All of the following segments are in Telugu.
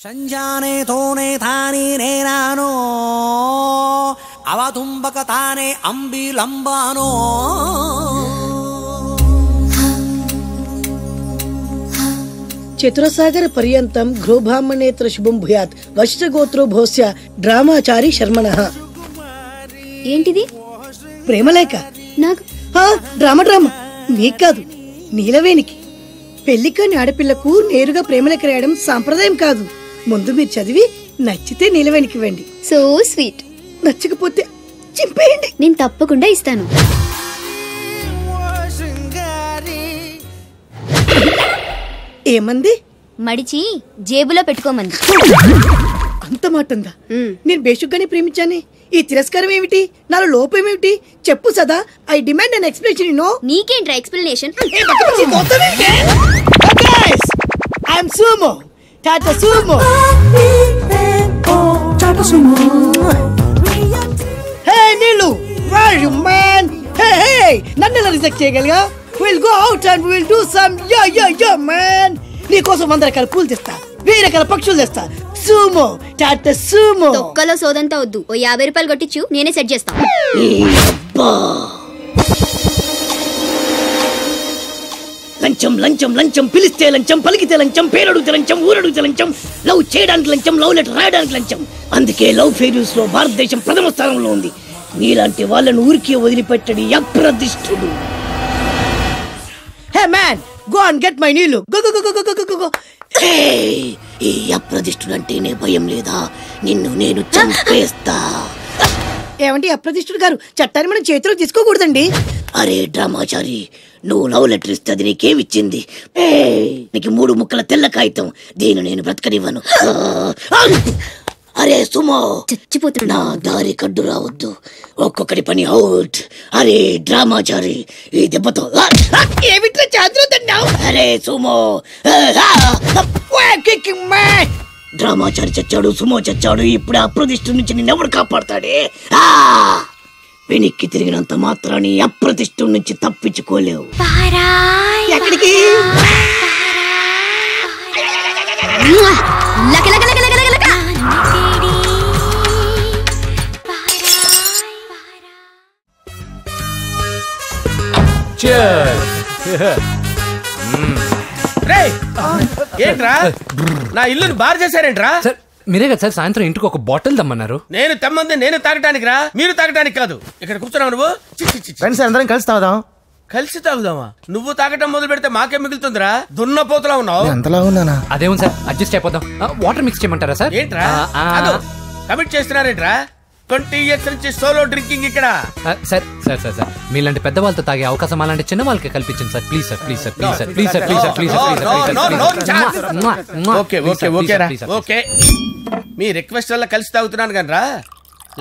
సంజానే తోనే తానే నేనానో అవతుంబక తానే అంబిలంబానో చతురసాగర పర్యంతం గృహబ్రాహ్మణేతర శుభం భూయాత్ వశిష్ఠగోత్రో భోస్య డ్రామాచారి శర్మణః. ఏంటిది? ప్రేమలేఖ. నాకు డ్రామా నీకు కాదు, నీలవేణికి. పెళ్లికాని ఆడపిల్లకు నేరుగా ప్రేమలేఖ రాయడం సాంప్రదాయం కాదు. ముందు మీరు చదివి నచ్చితే నీలవేణికి ఇవ్వండి. So sweet. నచ్చకపోతే చింపేయండి. నేను తప్పకుండా ఇస్తాను. ఏమంది? మడిచి జేబులో పెట్టుకోమంది. అంత మాటందా? నేను బేషుగ్గానే ప్రేమించానే. ఈ తిరస్కారం ఏమిటి? నాలో లోపం ఏమిటి? చెప్పు సదా. I demand an explanation. నీకేంట్రా explanation? I'm Sumo, Tata Sumo. Hey Neelu, where are you man? Hey, నన్ను ఎలా రిజెక్ట్ చేయగలిగా? We'll go out and we'll do some yeah man. నీకోసం 100 రకాల పూలు తెస్తా, 1000 రకాల పక్షులు తెస్తా. Sumo, Tata Sumo. తొక్కలో సోదంతా వద్దు. ఓ 50 రూపాయలు కొట్టించు, నేనే సెట్ చేస్తా. లంచం లంచం లంచం, పిలిస్తే లంచం, పలికితే లంచం, పేరడుగుతే లంచం, ఊరడుగుతే లంచం, లవ్ చేయడానికి లంచం, లవ్ లెటర్ రాయడానికి లంచం. అందుకే లవ్ ఫెయిల్యూర్స్ లో భారతదేశం ప్రథమ స్థానంలో ఉంది. నీలాంటి వాళ్ళను ఊరికి వదిలిపెట్టడి అప్రదిష్టుడు. Hey man, go and get my నీళ్ళు. Go go go go go go. ఈ అప్రదిష్టుడు అంటేనే భయం లేదా? నిన్ను నేను చంపేస్తా. ఏమండి అప్రదిష్టుడు గారు, చట్టాన్ని మనం చేతిలో తీసుకోకూడదండి. అరే డ్రామాచారి, నువ్వు లవ్ లెటర్ ఇస్తే అది నీకేమిచ్చింది? నీకు 3 ముక్కల తెల్ల కాగితం. దీన్ని నేను బ్రతకనివ్వను. అరే సుమో, చచ్చిపోతున్నా. దారి కడ్డు రావద్దు. ఒక్కొక్కటి పని అవుట్. అరే డ్రామాచారి, ఈ దెబ్బతో ఏమిట్రా చేతులు తిన్నావు? అరే సుమో, డ్రామాచారి చచ్చాడు, సుమో చచ్చాడు. ఇప్పుడు అప్రతిష్ఠ నుంచి నిన్నెవడు కాపాడతాడే? వెనక్కి తిరిగినంత మాత్రాన్ని అప్రతిష్ఠ నుంచి తప్పించుకోలేవు. ఎక్కడికి? ఏంట్రా నా ఇల్లుని బార్ చేశారేంట్రా? మీరే కదా సార్ సాయంత్రం ఇంటికి ఒక బాటిల్ తెమ్మన్నారు. నేను తెమ్మంది నేను తాగటానికి రా, మీరు తాగటానికి కాదు. ఇక్కడ కూర్చున్నావు నువ్వు. ఫ్రెండ్స్ అందరం కలిసి తాగుదాం. కలిసి తాగుదామా? నువ్వు తాగటం మొదలు పెడితే మాకే మిగులుతుందిరా. దున్నపోతులా ఉన్నావు. ఎంతలా ఉన్నానా? అదేమో సార్ అడ్జస్ట్ అయిపోదాం. వాటర్ మిక్స్ చేయమంటారా సార్? ఏంట్రా కమిట్ చేస్తున్నారేంట్రా? 20 years నుంచి సోలో డ్రింకింగ్ ఇక్కడ. సార్ సార్ సార్ సార్ మీలాంటి పెద్ద వాళ్ళతో తాగే అవకాశం అలాంటి చిన్న వాళ్ళకి కల్పించండి sir. Please sir, please sir, please sir, please sir, please sir, please sir. Okay okay okay రా, ఓకే. మీ రిక్వెస్ట్ వల్ల కలిసి తాగుతున్నాను కానీ రా,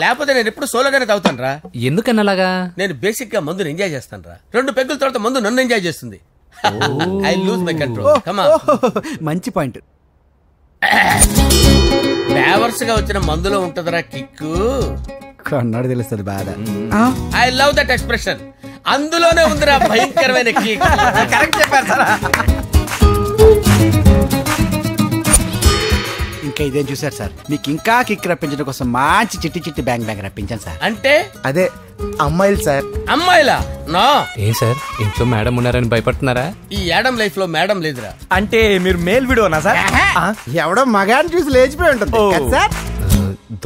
లేకపోతే నేను ఎప్పుడు సోలోగానే తాగుతాను రా. ఎందుకన్నా అలాగా? నేను బేసిక్ గా మందుని ఎంజాయ్ చేస్తాను రా. 2 పెగ్గుల తర్వాత మందు నన్ను ఎంజాయ్ చేస్తుంది. I lose my control. Come on. మంచి పాయింట్. ఫ్లేవర్స్ గా వచ్చిన మందులో ఉంటదరా కిక్కు. కన్నాడు తెలుస్తుంది బాధ. I love that expression. అందులోనే ఉందిరా భయంకరమైన కిక్. కరెక్ట్ చెప్పారు సార్. ఇంకా ఇదేం చూసారు సార్? మీకు ఇంకా కిక్ రప్పించడం కోసం మంచి చిట్టి చిట్టి బ్యాంగ్ బ్యాంగ్ రప్పించాను సార్. అంటే అదే అమ్మాయిలు సార్. అమ్మాయిలా? నా ఏం సార్ ఇంట్లో మేడం ఉన్నారని భయపడుతున్నారా? ఈ యాడమ్ లైఫ్ లో మేడం లేదురా. అంటే మీరు మేల్ వీడియోనా సార్? ఎవడో మగాన్ని చూసి లేచిపోయి ఉంటుంది సార్.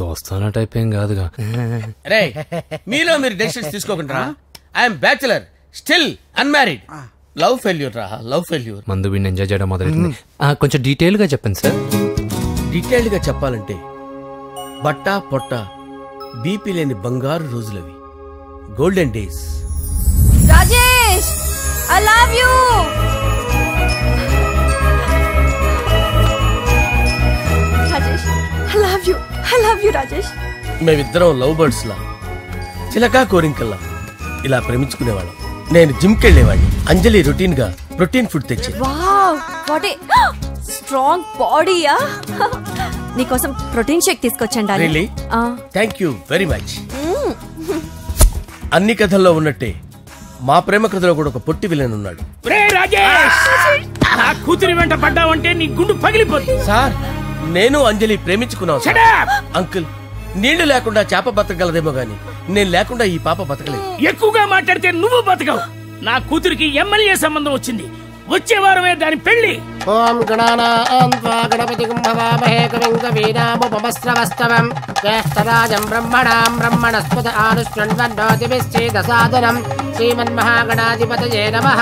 దోస్తానా టైప్ ఏం కాదుగా. రే మీలో మీరు డెసిషన్స్ తీసుకోకుండా. I'm bachelor, still unmarried. Love failure రా, లవ్ ఫెయిల్యూర్. మందు వీడిని ఎంజాయ్ చేయడం మొదలైంది. కొంచెం డీటెయిల్ గా చెప్పండి సార్. డీటెయిల్డ్ గా చెప్పాలంటే బట్టా పొట్ట బీపీ లేని బంగారు రోజులవి, golden days. Rajesh, I love you. Rajesh, I love you. I love you Rajesh. మేమిద్దరం లవ్ బర్డ్స్ లా, చిలకా కోరింకల్లా ఇలా ప్రేమించుకునేవాళ్ళం. నేను జిమ్ కెళ్ళేవాడిని. అంజలి రొటీన్ గా ప్రోటీన్ ఫుడ్ తెచ్చి. వావ్, వాట్ ఏ స్ట్రాంగ్ బాడీయా. నీకోసం ప్రోటీన్ షేక్ తీసుకొచ్చండి Really? Thank you very much. అన్ని కథల్లో ఉన్నట్టే మా ప్రేమ కథలో కూడా ఒక పొట్టి విలన్ ఉన్నాడు. కూతురి వెంట పడ్డావంటే నీ గుండు పగిలిపోతుంది. సార్ నేను అంజలి ప్రేమించుకున్నాను. అంకుల్ నీళ్లు లేకుండా చేప బతకగలదేమో గాని నేను లేకుండా ఈ పాప బతకలేదు. ఎక్కువగా మాట్లాడితే నువ్వు బతకవు. నా కూతురికి ఎమ్మెల్యే సంబంధం వచ్చింది. వచ్చే వారమే దాని పెళ్లి. ఓం గణపతిం భవామహే కవిం కవీనాముపమస్రవస్తవం జ్యేష్ఠరాజం బ్రహ్మణాం బ్రహ్మణస్పద ఆనుష్ణ్వన్నోతిభిశ్చేదసాదనం శ్రీమన్మహాగణాధిపతయే నమః.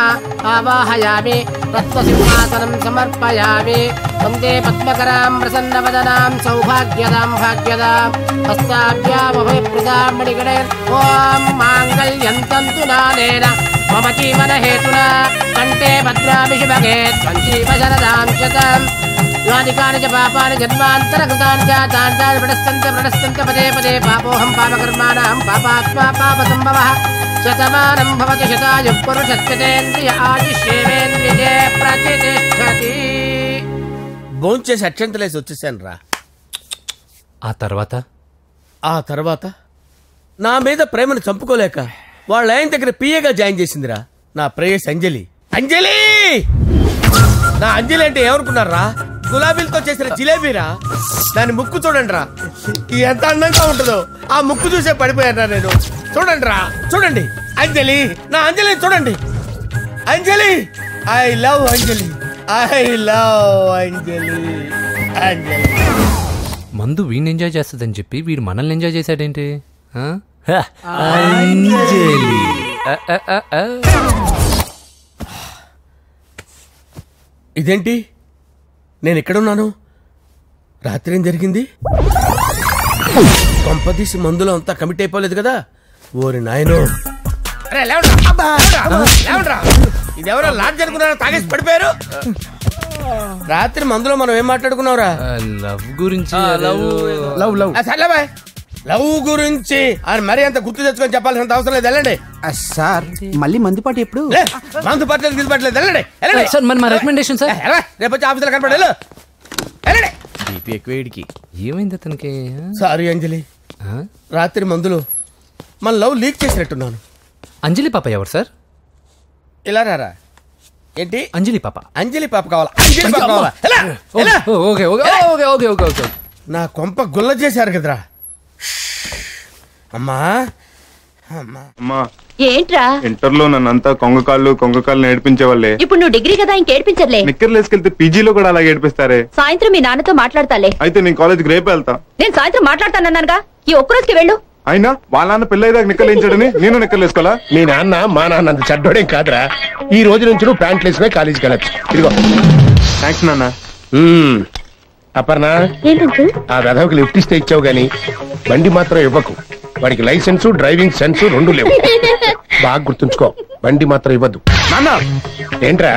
ఆవాహయామి తత్వసింహాసనం సమర్పయామి. వందే పద్మకరాం ప్రసన్నవదనాం సౌభాగ్యదాం భాగ్యదాం హస్తాభ్యామభయప్రదాం మణిగణైర్. ఓం మాంగళ్యం తంతు నానేన మమ జీవన హేతునా కంటే భద్రామి శుభగే త్వంజీవ శరదాం శతం. యాని కాని చ పాపాని జన్మాంతరకృతాని చ తాని ప్రణశ్యంత పదే పదే పాపోహం పాపకర్మాణం పాపాత్మా పాపసంభవః. శతమానం భవతి శతాయు పురుషస్యేంద్రియ ఆయుష్యేంద్రియే ప్రతిష్టతి. భోంచేసి అక్షంతలేసి వచ్చేసాను రా. ఆ తర్వాత నా మీద ప్రేమను చంపుకోలేక వాళ్ళ ఆయన దగ్గర పిఏగా జాయిన్ చేసిందిరా నా ప్రేయస్ అంజలి. అంజలి నా అంజలి అంటే ఏమనుకున్నారా? గులాబీలతో చేసిన జిలేబీరా. దాని ముక్కు చూడండి రా ఎంత అందంగా ఉంటుందో. ఆ ముక్కు చూసే పడిపోయారా నేను. చూడండి రా చూడండి అంజలి నా అంజలి చూడండి. Anjali I love Anjali I love Anjali. Anjali మందు వీడిని ఎంజాయ్ చేస్తుందని చెప్పి వీడు మనల్ని ఎంజాయ్ చేశాడేంటి? అంజలి ఇదేంటి నేను ఎక్కడున్నాను? రాత్రి ఏం జరిగింది? కొంపదీసి మందులో అంతా కమిట్ అయిపోలేదు కదా? ఓరి నాయనో. ఇదెవరో లాడ్జ్ అనుకున్నారా? తాగేసి పడిపోయారు. రాత్రి మందులో మనం ఏం మాట్లాడుకున్నావురా? లవ్ గురించి. సర్లే బాయ్ లవ్ గురించి అని మరీ అంత గుర్తు తెచ్చుకొని చెప్పాల్సినంత అవసరం లేదు. వెళ్ళండి సార్. మళ్ళీ మందుపాటి ఎప్పుడు? మందు పట్టలేదు గిల్లు పట్టలేదు. వెళ్ళండి సార్ మరి మా రికమెండేషన్ సార్. రేపు వచ్చి ఆఫీసులో కనపడి వెళ్ళండి. బీపీ ఎక్కువ వీడికి. ఏమైంది అతనికి? సారీ అంజలి రాత్రి మందులో మన లవ్ లీక్ చేసినట్టున్నాను. అంజలి పాప ఎవరు సార్? ఇలా రారా. ఏంటి అంజలి పాప? అంజలి పాప కావాలా? అంజలి పాప కావాలా? Okay okay okay okay okay okay. నా కొంప గుల్ల చేశారు కదరా. అమ్మా అమ్మా ఏంట్రా ఇంటర్లో నన్నంతా కొంగకాళ్ళు నేర్పించే వాళ్ళే. ఇప్పుడు నువ్వు డిగ్రీ కదా ఇంకేడ్పించర్లే. నిక్కర్లు వేసుకెళ్తే పీజీలో కూడా అలాగే ఏడిపిస్తారే. సాయంత్రం మీ నాన్నతో మాట్లాడతాలే. అయితే నేను కాలేజ్కి రేపు వెళ్తా. నేను సాయంత్రం మాట్లాడతానన్నానుగా. ఈ ఒక్కరోజుకి వెళ్ళు. అయినా వాళ్ళ నాన్న పెళ్ళైదాకా నిక్కర్లు వేయించాడని నేను నిక్కర్లు వేసుకోవాలా? మీ నాన్న మా నాన్న అంత చెడ్డోడేం కాదురా. ఈ రోజు నుంచి నువ్వు ప్యాంట్లు వేసుకుని కాలేజీకి వెళ్ళచ్చు. ఇదిగో. థ్యాంక్స్ నాన్న. అపర్ణ ఆ వెధవకి లిఫ్ట్ ఇస్తే ఇచ్చావు గాని బండి మాత్రం ఇవ్వకు. వాడికి లైసెన్స్ డ్రైవింగ్ సెన్స్ రెండు లేవు. బాగా గుర్తుంచుకో. బండి మాత్రం ఇవ్వద్దు. నాన్న ఏంట్రా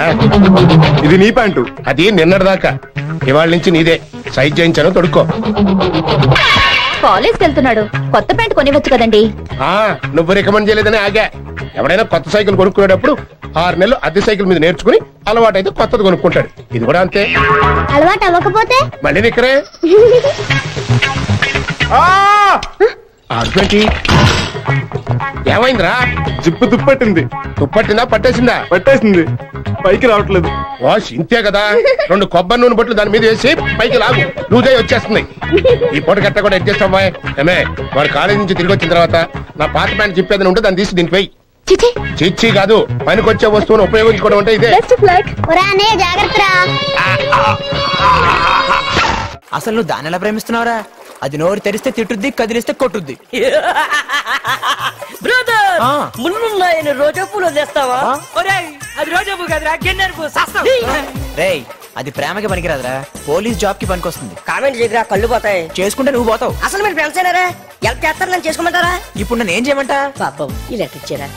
ఇది నీ ప్యాంటు? అది నిన్నటిదాకా. ఇవాళ నుంచి నీదే. సైజ్ చేయించాను తొడుక్కో. కాలేజ్కి వెళ్తున్నాడు. కొత్త ప్యాంట్ కొనివచ్చు కదండి. నువ్వు రికమెండ్ చేయలేదని ఆగా. ఎవడైనా కొత్త సైకిల్ కొనుక్కునేటప్పుడు 6 నెలలు అద్దె సైకిల్ మీద నేర్చుకుని అలవాటైతే కొత్తది కొనుక్కుంటాడు. ఇది కూడా అంతే. అలవాటు అవ్వకపోతే మళ్ళీ నిక్కరే. అటువంటి ఏమైందిరా? జిప్పు తుప్పట్టింది. తుప్పట్టిందా పట్టేసిందా? పట్టేసింది. పైకి రావట్లేదు. వాష్ ఇంతే కదా. 2 కొబ్బరి నూనె బొట్లు దాని మీద వేసి పైకి లాగు. లూజై వచ్చేస్తుంది. ఈ పూట గట్ట కూడా అడ్జస్ట్ అవ్వాయి. ఏమే వాడు కాలేజీ నుంచి తిరిగి వచ్చిన తర్వాత నా పాత ప్యాంట్ చెప్పేదని ఉంటే దాన్ని తీసి దీనికి పోయి. చిచ్చి కాదు, పనికొచ్చే వస్తువును ఉపయోగించుకోవడం అంటే ఇదే. అసలు నువ్వు దాన్ని ఎలా ప్రేమిస్తున్నావురా? అది నోరు తెరిస్తే తిట్టుద్ది, కదిలిస్తే కొట్టుద్ది. మున్నున్నాయని రోజా పూలు తెస్తావా? అది రోజా పూ కదరా, గెన్నెర పూ. రేయ్ అది ప్రేమకి పనికిరాదురా, పోలీస్ జాబ్ కి పనికొస్తుంది. కామెంట్ చేయరా, కళ్ళు పోతాయి. చేసుకుంటే నువ్వు పోతావు. అసలు మీరు ఫ్రెండ్స్ అయినారా? ఎలా చేస్తారు? నన్ను చేసుకోమంటారా? ఇప్పుడు నన్ను ఏం చేయమంటా? పాపం ఈ లెటర్ ఇచ్చారా?